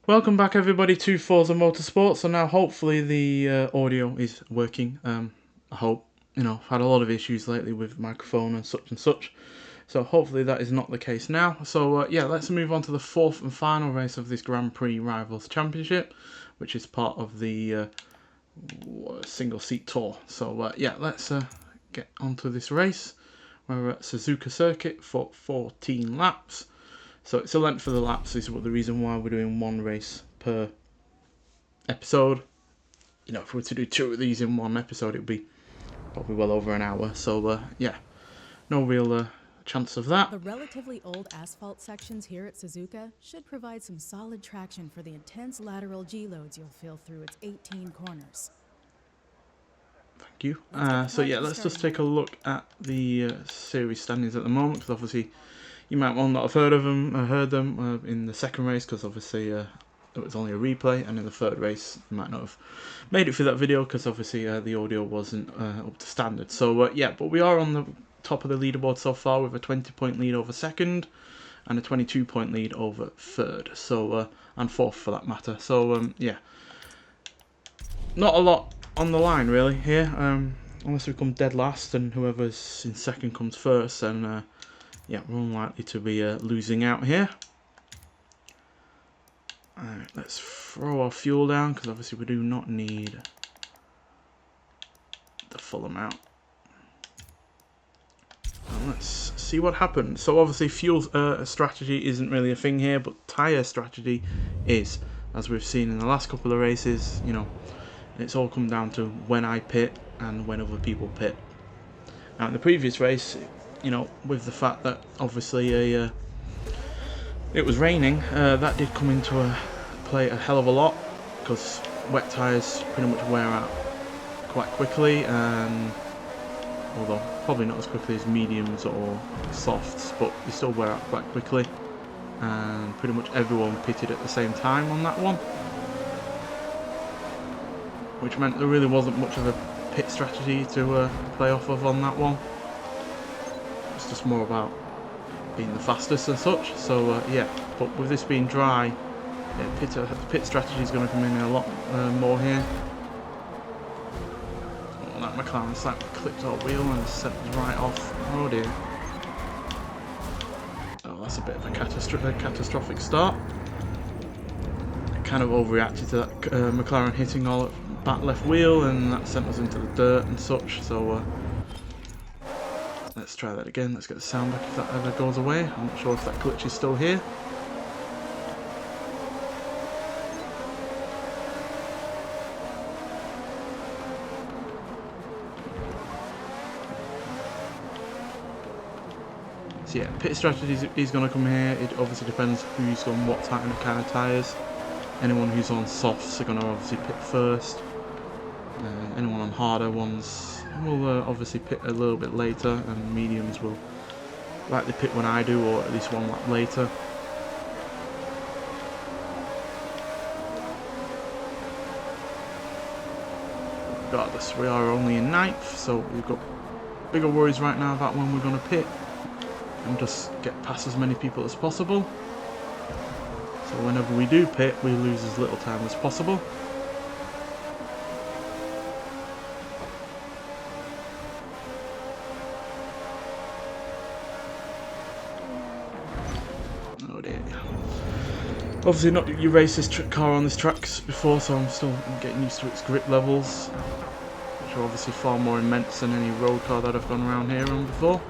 Welcome back everybody to Forza Motorsport. So now hopefully the audio is working. I hope. I've had a lot of issues lately with microphone and such. So hopefully that is not the case now. So yeah, let's move on to the fourth and final race of this Grand Prix Rivals Championship, which is part of the single seat tour. So yeah, let's get onto this race. We're at Suzuka Circuit for 14 laps. So it's a length for the laps. This is the reason why we're doing one race per episode. If we were to do two of these in one episode, it would be probably well over an hour. So yeah, no real chance of that. The relatively old asphalt sections here at Suzuka should provide some solid traction for the intense lateral G-loads you'll feel through its 18 corners. Thank you. So yeah, let's just take a look at the series standings at the moment, because obviously you might well not have heard them in the second race, because obviously it was only a replay, and in the third race you might not have made it through that video because obviously the audio wasn't up to standard. So yeah, but we are on the top of the leaderboard so far with a 20-point lead over second and a 22-point lead over third, so and fourth for that matter. So yeah, not a lot on the line really here, unless we come dead last and whoever's in second comes first, and yeah, we're unlikely to be losing out here. Alright, let's throw our fuel down, because obviously we do not need the full amount. And let's see what happens. So obviously fuel strategy isn't really a thing here, but tyre strategy is. As we've seen in the last couple of races, it's all come down to when I pit and when other people pit. Now in the previous race, with the fact that obviously it was raining, that did come into play a hell of a lot, because wet tyres pretty much wear out quite quickly, and although probably not as quickly as mediums or softs, but they still wear out quite quickly, and pretty much everyone pitted at the same time on that one, which meant there really wasn't much of a pit strategy to play off of on that one. It's just more about being the fastest and such. So yeah, but with this being dry, yeah, pit strategy is going to come in a lot more here. Oh, that McLaren slightly clipped our wheel and sent us right off. Oh dear. Oh, that's a bit of a catastrophic start. I kind of overreacted to that McLaren hitting our back left wheel, and that sent us into the dirt and such. So let's try that again. Let's get the sound back if that ever goes away. I'm not sure if that glitch is still here. So yeah, pit strategy is going to come here. It obviously depends who's on what kind of tyres. Anyone who's on softs are going to obviously pit first. Anyone on harder ones will obviously pit a little bit later, and mediums will likely pit when I do, or at least one lap later. Regardless, we are only in 9th, so we've got bigger worries right now about when we're going to pit and just get past as many people as possible. So whenever we do pit, we lose as little time as possible. Oh dear. Obviously not you race this car on this track before, so I'm still getting used to its grip levels, which are obviously far more immense than any road car that I've gone around here on before.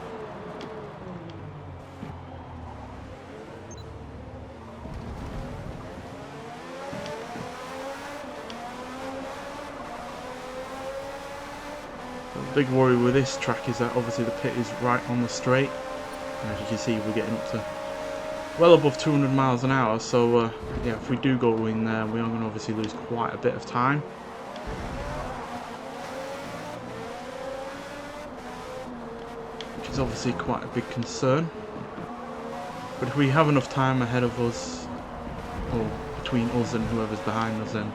The big worry with this track is that obviously the pit is right on the straight, and as you can see we're getting up to well above 200 miles an hour, so yeah, if we do go in there, we are going to obviously lose quite a bit of time. Which is obviously quite a big concern. But if we have enough time ahead of us, or between us and whoever's behind us, then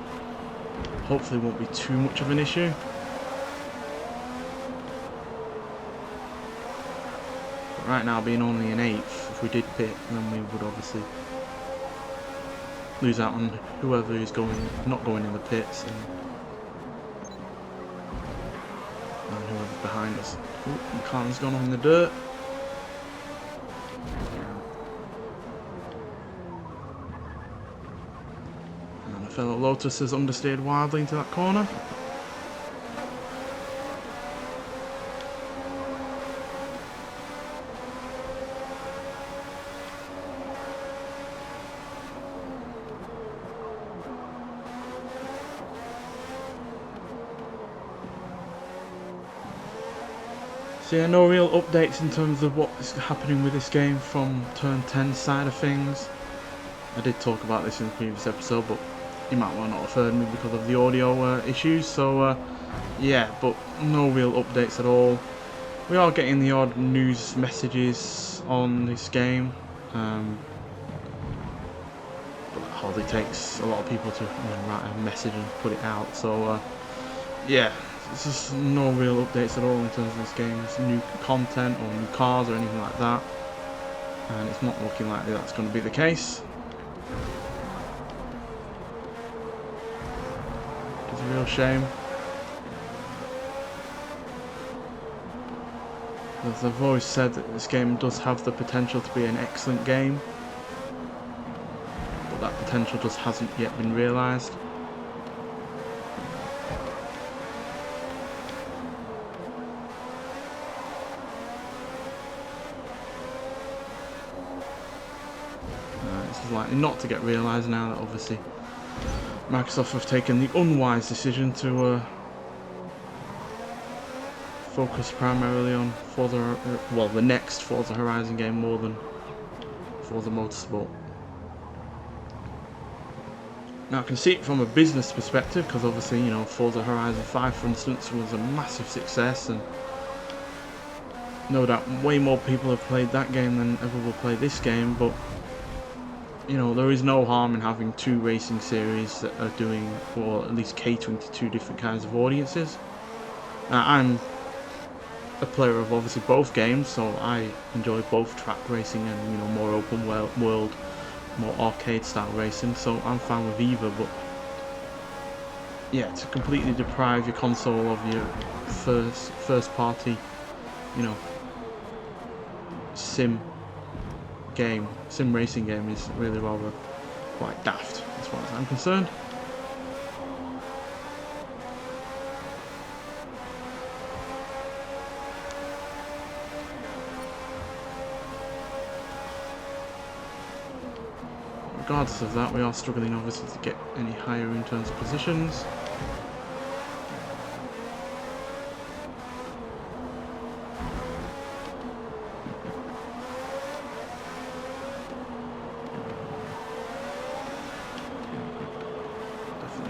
hopefully it won't be too much of an issue. Right now, being only an 8th, if we did pit, then we would obviously lose out on whoever is not going in the pits, and whoever's behind us. Ooh, McLaren's gone on the dirt. And a fellow Lotus has understeered wildly into that corner. So yeah, no real updates in terms of what's happening with this game from turn 10 side of things. I did talk about this in the previous episode, but you might well not have heard me because of the audio issues. So yeah, but no real updates at all. We are getting the odd news messages on this game, but that hardly takes a lot of people to write a message and put it out. So yeah. There's just no real updates at all in terms of this game. There's new content or new cars or anything like that, and it's not looking like that's going to be the case. It's a real shame. As I've always said, that this game does have the potential to be an excellent game, but that potential just hasn't yet been realised. This is likely not to get realised now that obviously Microsoft have taken the unwise decision to focus primarily on Forza, well, the next Forza Horizon game more than Forza Motorsport. Now I can see it from a business perspective, because obviously, you know, Forza Horizon 5 for instance was a massive success, and no doubt way more people have played that game than ever will play this game, but you know, there is no harm in having two racing series that are doing, or at least catering to two different kinds of audiences. I'm a player of obviously both games, so I enjoy both track racing and, you know, more open world, more arcade style racing, so I'm fine with either. But yeah, to completely deprive your console of your first party, you know, sim racing game is really rather quite daft as far as I'm concerned. Regardless of that, we are struggling obviously to get any higher in terms of positions.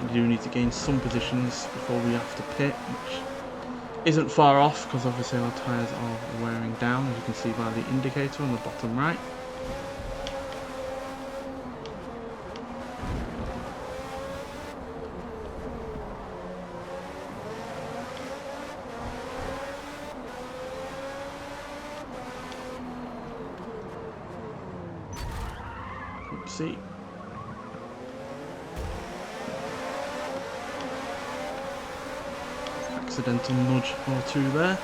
We do need to gain some positions before we have to pit, which isn't far off because obviously our tyres are wearing down, as you can see by the indicator on the bottom right. See. Accidental nudge or two there.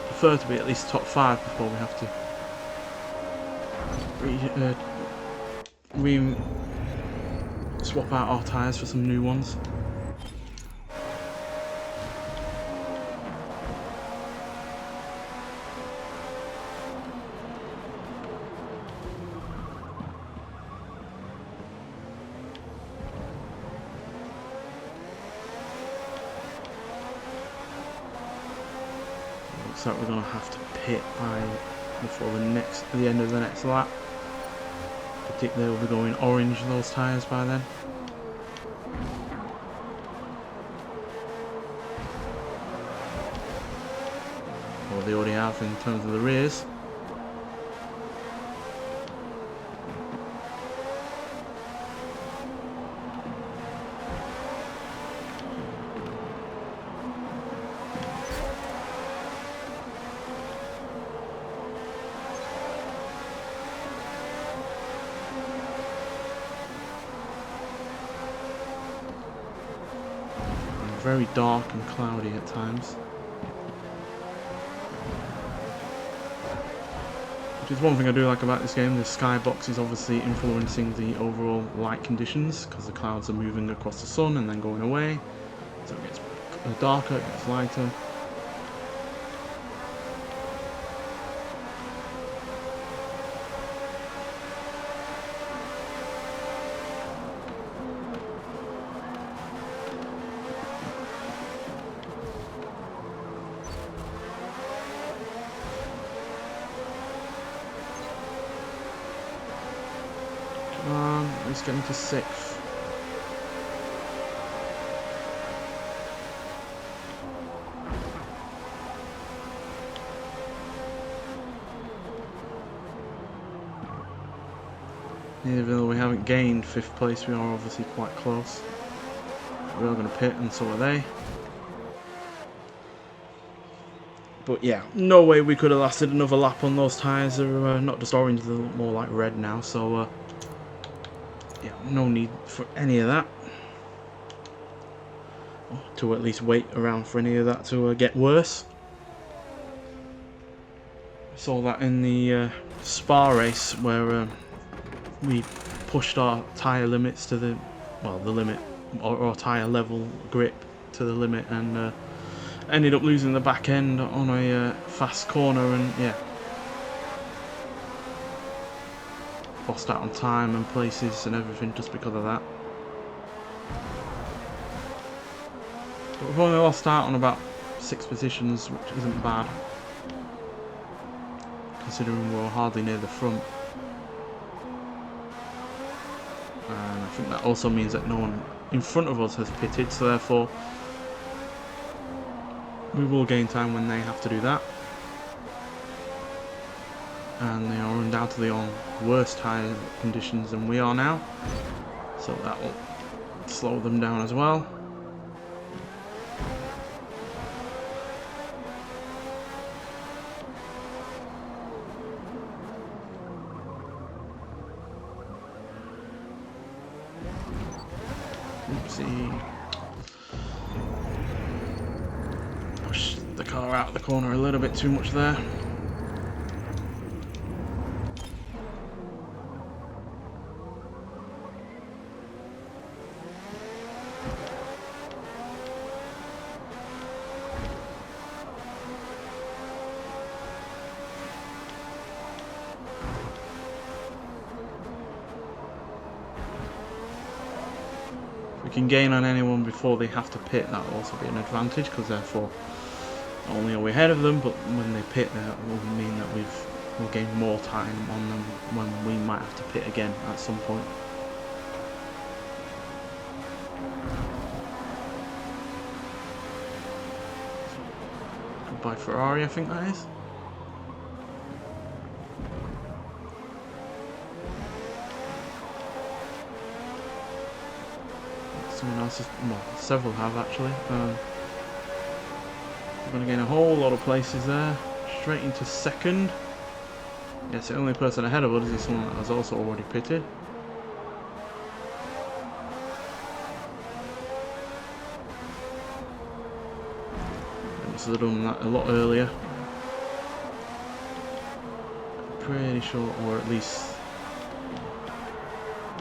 Prefer to be at least top 5 before we have to swap out our tyres for some new ones. Looks like we're going to have to pit before the end of the next lap. Particularly we'll be going orange, those tyres, by then. Or they already have in terms of the rears. very dark and cloudy at times. Which is one thing I do like about this game. The skybox is obviously influencing the overall light conditions because the clouds are moving across the sun and then going away. So it gets darker, it gets lighter. Let's get into 6th. Even though we haven't gained 5th place, we are obviously quite close. We are going to pit, and so are they. But yeah, no way we could have lasted another lap on those tyres. They're not just orange, they're more like red now, so yeah, no need for any of that. To at least wait around for any of that to get worse. Saw that in the Spa race where we pushed our tyre limits to the, well, the limit, or tyre level grip to the limit, and ended up losing the back end on a fast corner, and yeah, lost out on time and places and everything just because of that. But we've only lost out on about 6 positions, which isn't bad, considering we're hardly near the front. And I think that also means that no one in front of us has pitted, so therefore we will gain time when they have to do that. And they are undoubtedly on worse tyre conditions than we are now, so that will slow them down as well. Oopsie. Push the car out of the corner a little bit too much there. If we can gain on anyone before they have to pit, that will also be an advantage, because therefore not only are we ahead of them, but when they pit, that will mean that we'll gain more time on them when we might have to pit again at some point. Goodbye Ferrari, I think that is. Someone else has, well, several have actually. We're going to gain a whole lot of places there. Straight into 2nd. Yes, the only person ahead of us is someone that has also already pitted. I must have done that a lot earlier. Pretty sure, or at least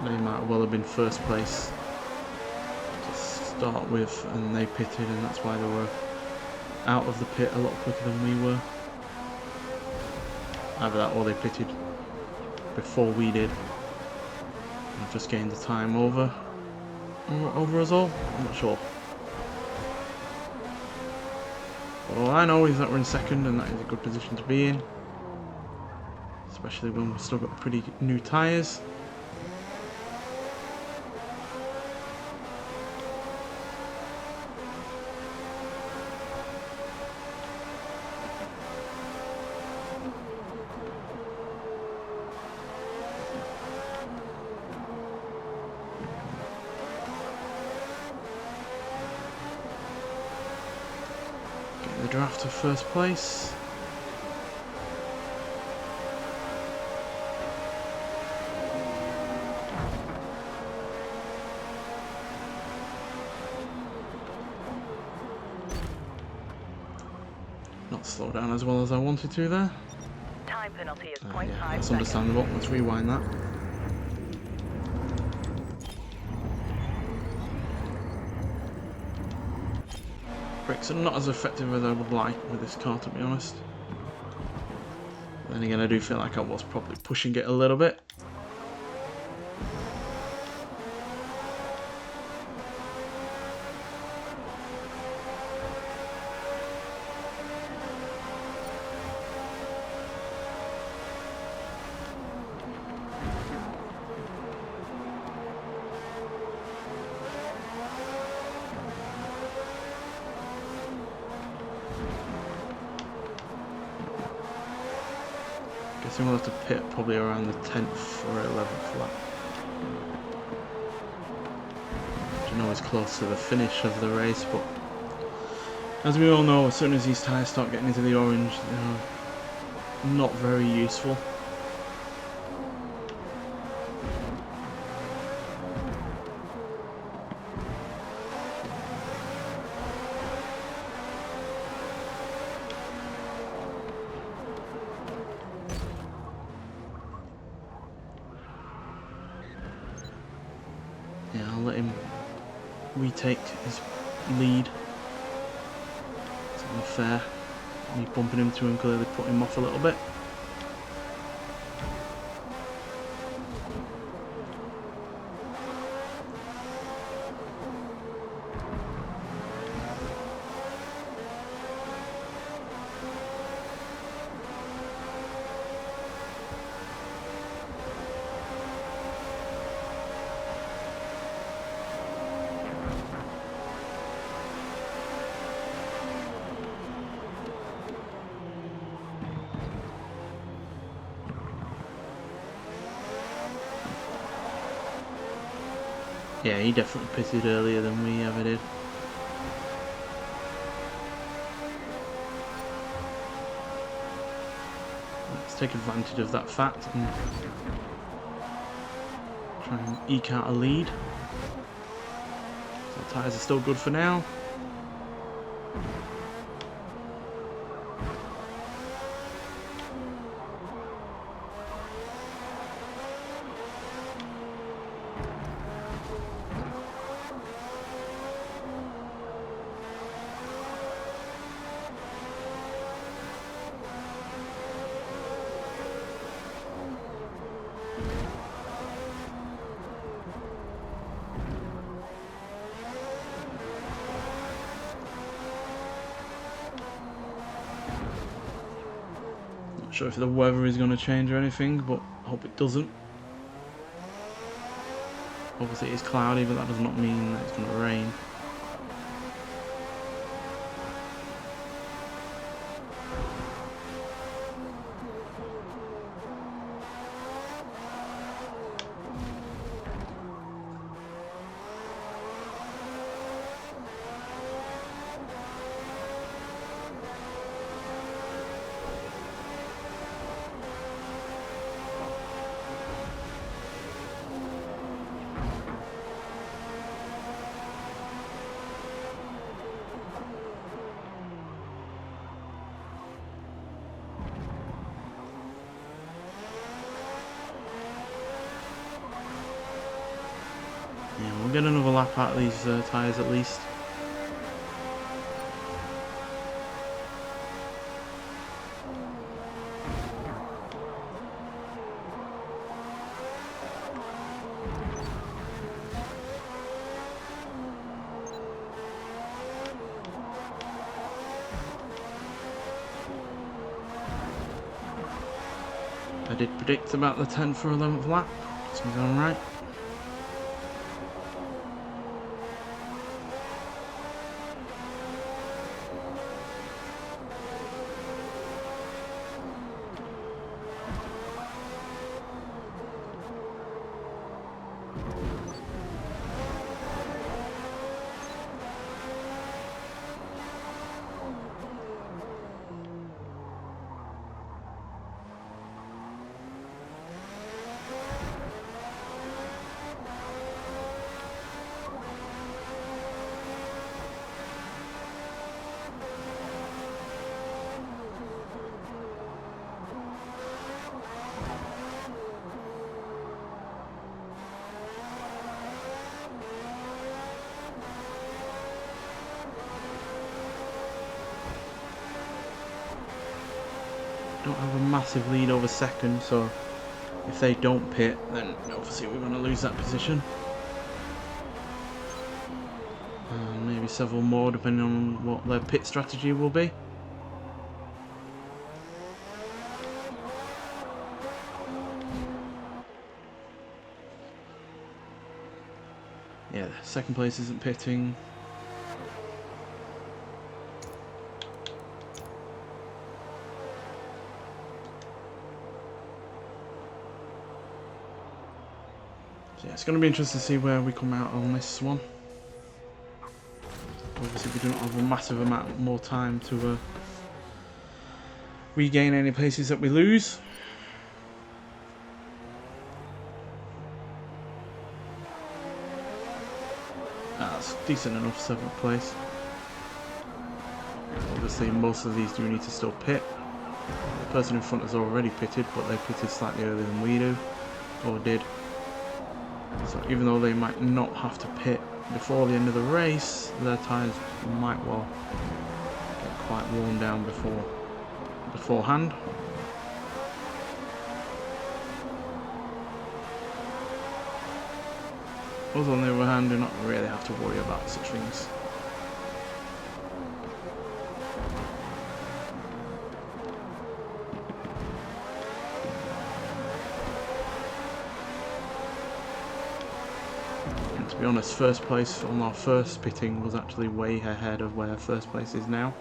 they might well have been 1st place to start with, and they pitted, and that's why they were out of the pit a lot quicker than we were. Either that or they pitted before we did and just gained the time over us all. I'm not sure. But all I know is that we're in 2nd, and that is a good position to be in, especially when we've still got pretty new tyres. The draft to 1st place. not slow down as well as I wanted to there. Time penalty is Yeah, 0.5 that's seconds. understandable. Let's rewind that. Brakes are not as effective as I would like with this car, to be honest. Then again, I do feel like I was probably pushing it a little bit. Guessing we'll have to pit probably around the 10th or 11th lap. Which I know is close to the finish of the race, but as we all know, as soon as these tyres start getting into the orange, they're not very useful. Yeah, I'll let him retake his lead. It's unfair. Me bumping into him clearly put him off a little bit. Yeah, he definitely pitted earlier than we ever did. Let's take advantage of that fact and try and eke out a lead. So the tyres are still good for now. Not sure if the weather is going to change or anything, but I hope it doesn't. Obviously it's cloudy, but that does not mean that it's going to rain. Yeah, we'll get another lap out of these tyres at least. I did predict about the 10th or 11th lap. Seems alright. massive lead over second, so if they don't pit, then obviously we're going to lose that position. Maybe several more, depending on what their pit strategy will be. Yeah, second place isn't pitting. So yeah, it's going to be interesting to see where we come out on this one. Obviously we do not have a massive amount more time to regain any places that we lose. That's decent enough, 7th place. Obviously most of these do need to still pit. The person in front has already pitted, but they pitted slightly earlier than we do, or did. So even though they might not have to pit before the end of the race, their tyres might well get quite worn down beforehand. Others on the other hand do not really have to worry about such things. And to be honest, first place on our first pitting was actually way ahead of where first place is now.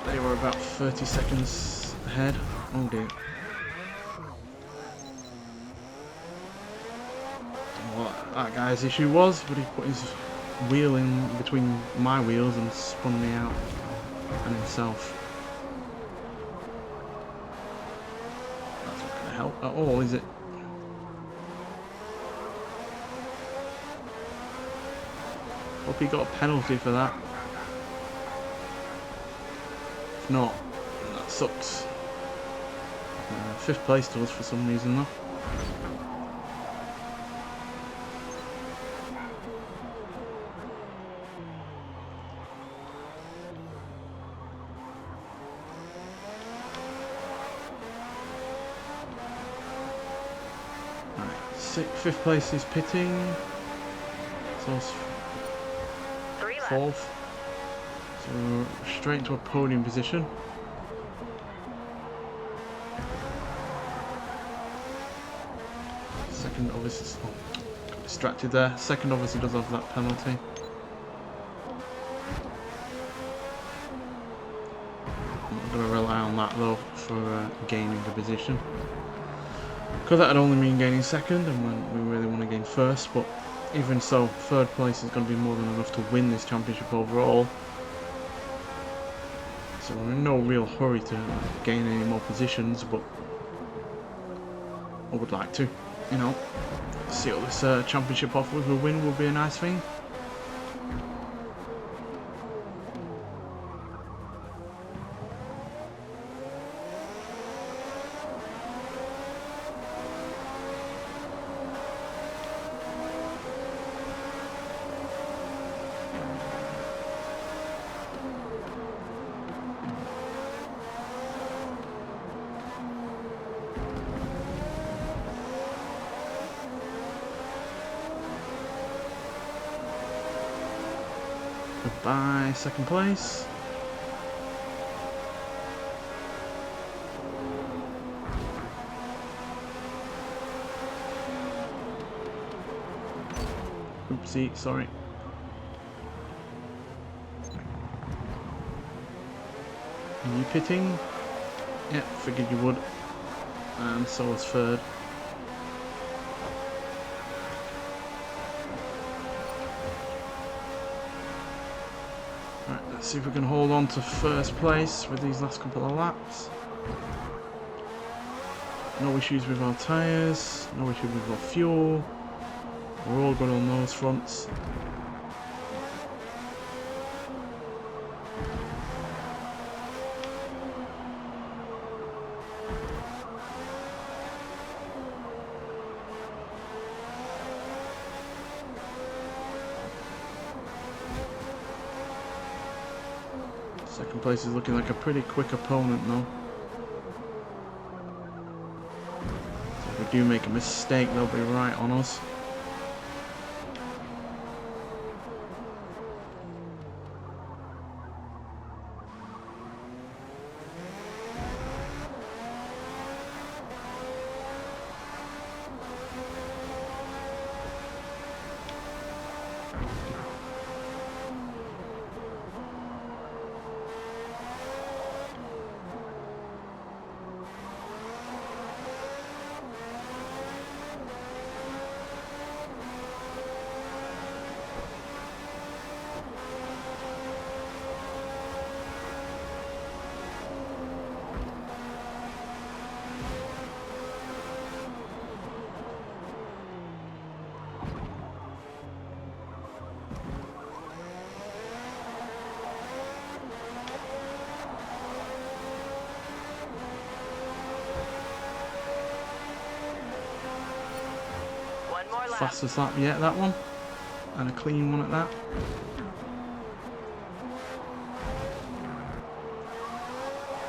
They were about 30 seconds ahead. Oh dear. What that guy's issue was, but he put his wheel in between my wheels and spun me out and himself. That's not going to help at all, is it? Hope he got a penalty for that. If not, that sucks. 5th place to us for some reason though. Right, 5th place is pitting. So it's 4th. So we're straight into a podium position. Second obviously, got distracted there. Second obviously does have that penalty. I'm not going to rely on that though for gaining the position, because that would only mean gaining second, and when we really want to gain first. But even so, 3rd place is going to be more than enough to win this championship overall. So we're in no real hurry to gain any more positions, but I would like to, you know, see what this championship offers. A win will be a nice thing. Goodbye, 2nd place. Oopsie, sorry. Are you pitting? Yeah, figured you would. And so was 3rd. Right, let's see if we can hold on to 1st place with these last couple of laps. No issues with our tyres, no issues with our fuel. We're all good on those fronts. Second place is looking like a pretty quick opponent though. So if we do make a mistake, they'll be right on us. Fastest lap yet, that one. And a clean one at that.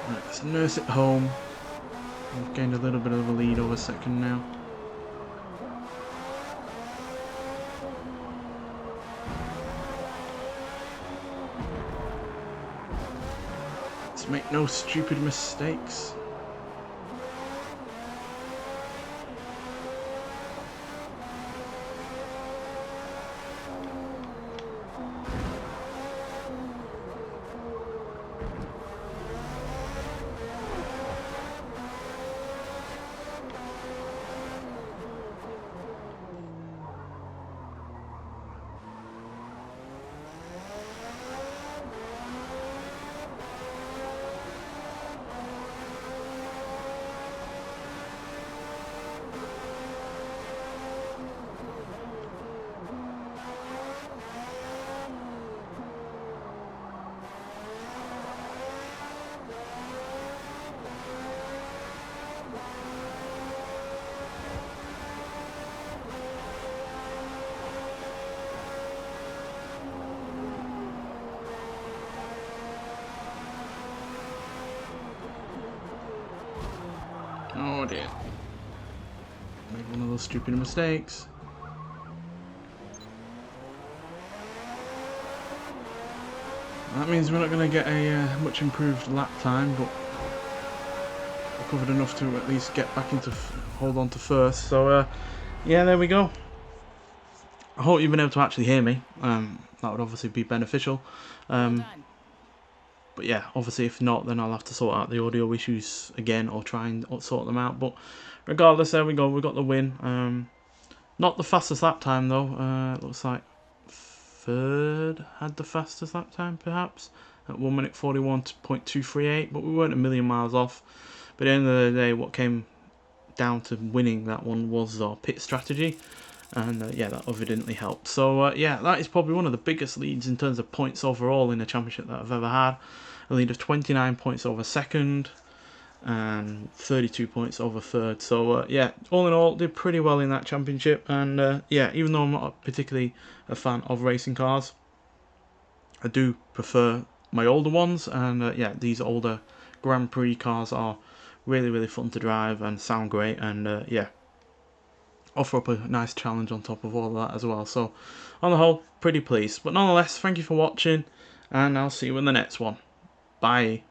Right, let's nurse it home. We've gained a little bit of a lead over second now. Let's make no stupid mistakes. Oh dear. Made one of those stupid mistakes. That means we're not going to get a much improved lap time, but we covered enough to at least get back into hold on to first. So yeah, there we go. I hope you've been able to actually hear me. That would obviously be beneficial. But yeah, obviously if not, then I'll have to sort out the audio issues again or try and sort them out. But regardless, there we go. We got the win. Not the fastest lap time though. It looks like third had the fastest lap time perhaps at 1 minute 41.238. But we weren't a million miles off. But at the end of the day, what came down to winning that one was our pit strategy. And yeah, that evidently helped. So yeah, that is probably one of the biggest leads in terms of points overall in a championship that I've ever had. A lead of 29 points over second and 32 points over third. So yeah, all in all, did pretty well in that championship. And yeah, even though I'm not particularly a fan of racing cars, I do prefer my older ones. And yeah, these older Grand Prix cars are really, really fun to drive and sound great. And yeah, offer up a nice challenge on top of all of that as well. So on the whole, pretty pleased. But nonetheless, thank you for watching, and I'll see you in the next one. Bye.